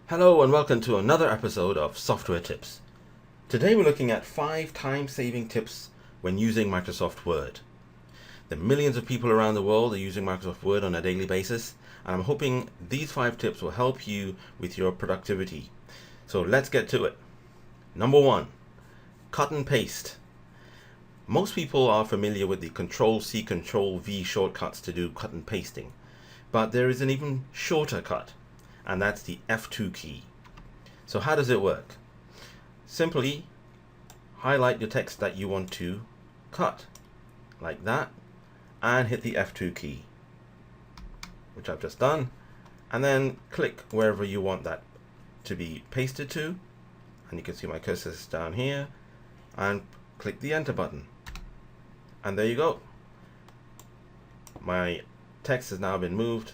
Hello and welcome to another episode of Software Tips. Today we're looking at 5 time-saving tips when using Microsoft Word. The millions of people around the world are using Microsoft Word on a daily basis, and I'm hoping these 5 tips will help you with your productivity. So let's get to it. Number 1, cut and paste. Most people are familiar with the Control-C, Control-V shortcuts to do cut and pasting, but there is an even shorter cut, and that's the F2 key. So how does it work? Simply highlight the text that you want to cut, like that, and hit the F2 key, which I've just done, and then click wherever you want that to be pasted to, and you can see my cursor is down here, and click the enter button, and there you go. My text has now been moved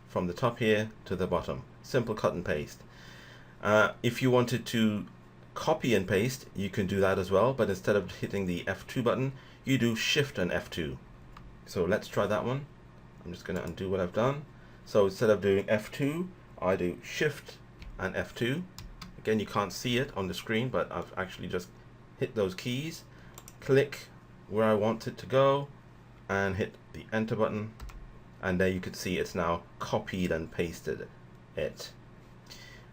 from the top here to the bottom. Simple cut and paste. If you wanted to copy and paste, you can do that as well, but instead of hitting the F2 button, you do Shift and F2. So let's try that one. I'm just going to undo what I've done. So instead of doing F2, I do Shift and F2. Again, you can't see it on the screen, but I've actually just hit those keys, click where I want it to go, and hit the enter button, and there you can see it's now copied and pasted it.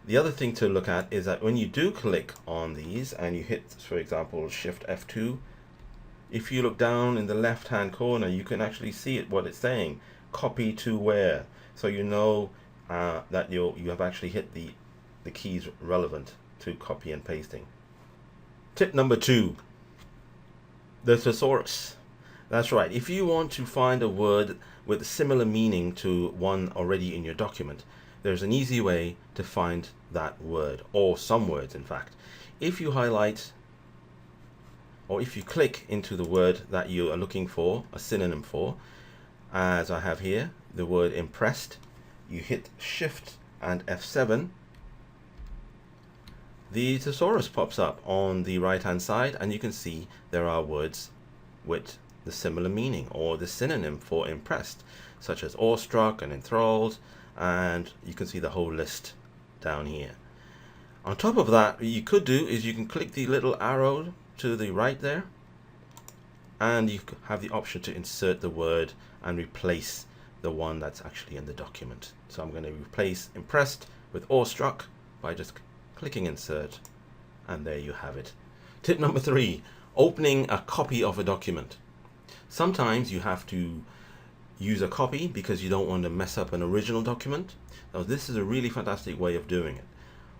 The other thing to look at is that when you do click on these and you hit, for example, Shift F2, if you look down in the left hand corner, you can actually see what it's saying, copy to where, so you know that you have actually hit the keys relevant to copy and pasting. Tip number 2, the thesaurus. That's right, if you want to find a word with a similar meaning to one already in your document, there's an easy way to find that word, or some words in fact. If you highlight, or if you click into the word that you are looking for, a synonym for, as I have here, the word impressed, you hit Shift and F7, the thesaurus pops up on the right hand side, and you can see there are words with the similar meaning or the synonym for impressed, such as awestruck and enthralled, and you can see the whole list down here. On top of that, what you could do is you can click the little arrow to the right there, and you have the option to insert the word and replace the one that's actually in the document. So I'm going to replace impressed with awestruck by just clicking insert, and there you have it. Tip number 3, opening a copy of a document. Sometimes you have to use a copy because you don't want to mess up an original document. Now this is a really fantastic way of doing it.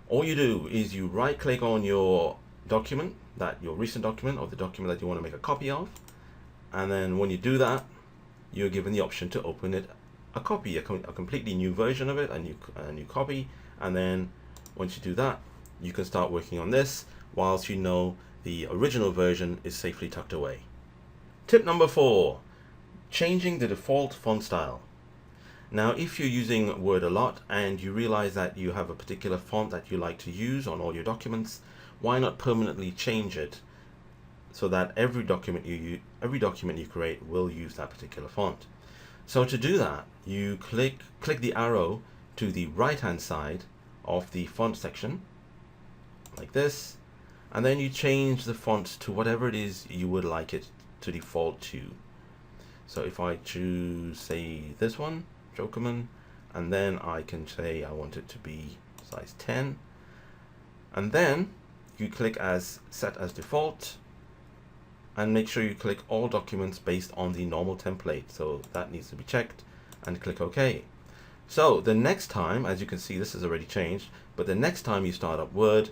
All you do is you right click on your document, your recent document or the document that you want to make a copy of, and then when you do that, you're given the option to open it a copy, a completely new version of it, a new copy, and then once you do that, you can start working on this whilst you know the original version is safely tucked away. Tip number 4, changing the default font style. Now, if you're using Word a lot and you realize that you have a particular font that you like to use on all your documents, why not permanently change it so that every document you create will use that particular font? So to do that, you click the arrow to the right hand side of the font section, like this, and then you change the font to whatever it is you would like it to default to. So if I choose, say, this one, Jokerman, and then I can say I want it to be size 10, and then you click as set as default, and make sure you click all documents based on the normal template. So that needs to be checked, and click OK. So the next time, as you can see, this has already changed, but the next time you start up Word,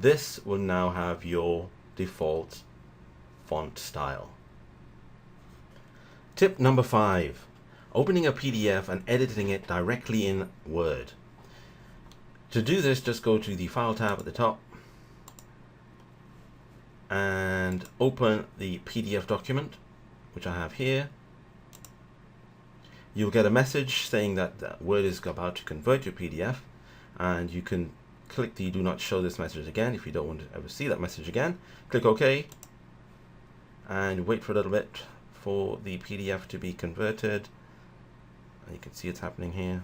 this will now have your default font style. Tip number 5, opening a PDF and editing it directly in Word. To do this, just go to the File tab at the top and open the PDF document, which I have here. You'll get a message saying that Word is about to convert your PDF, and you can click the do not show this message again if you don't want to ever see that message again. Click OK and wait for a little bit for the PDF to be converted. And you can see it's happening here.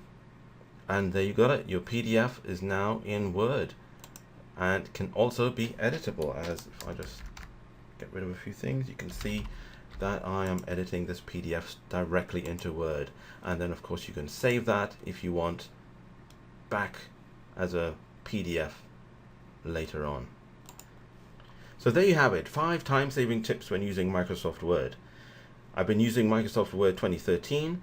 And there you got it. Your PDF is now in Word and can also be editable. As if I just get rid of a few things, you can see that I am editing this PDF directly into Word. And then of course you can save that if you want back as a PDF later on. So there you have it, 5 time-saving tips when using Microsoft Word. I've been using Microsoft Word 2013.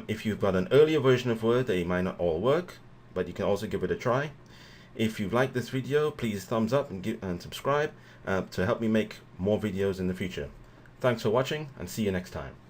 If you've got an earlier version of Word, they might not all work, but you can also give it a try. If you've liked this video, please thumbs up and subscribe to help me make more videos in the future. Thanks for watching and see you next time.